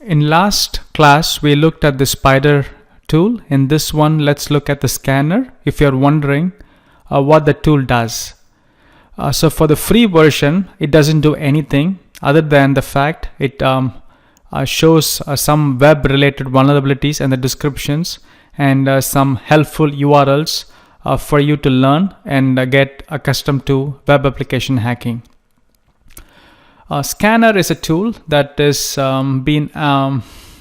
In last class, we looked at the spider tool. In this one, let's look at the scanner if you're wondering what the tool does. So for the free version, it doesn't do anything other than the fact it shows some web related vulnerabilities and the descriptions and some helpful URLs for you to learn and get accustomed to web application hacking. Scanner is a tool that is been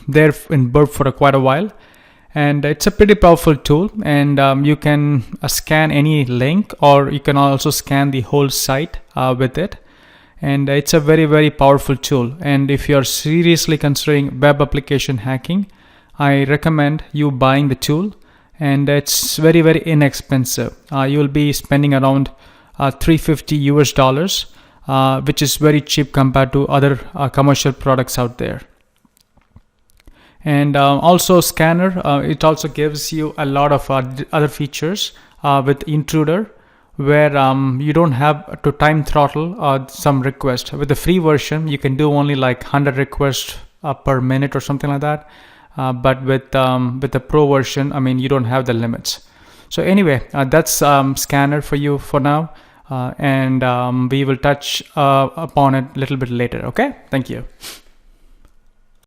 there in Burp for quite a while, and it's a pretty powerful tool, and you can scan any link, or you can also scan the whole site with it, and it's a very powerful tool. And if you're seriously considering web application hacking, I recommend you buying the tool, and it's very inexpensive. You'll be spending around $350 which is very cheap compared to other commercial products out there. And also Scanner, it also gives you a lot of other features with Intruder, where you don't have to time throttle some request. With the free version, you can do only like 100 requests per minute or something like that. But with the pro version, I mean, you don't have the limits. So anyway, that's Scanner for you for now. And we will touch upon it a little bit later. Okay, thank you.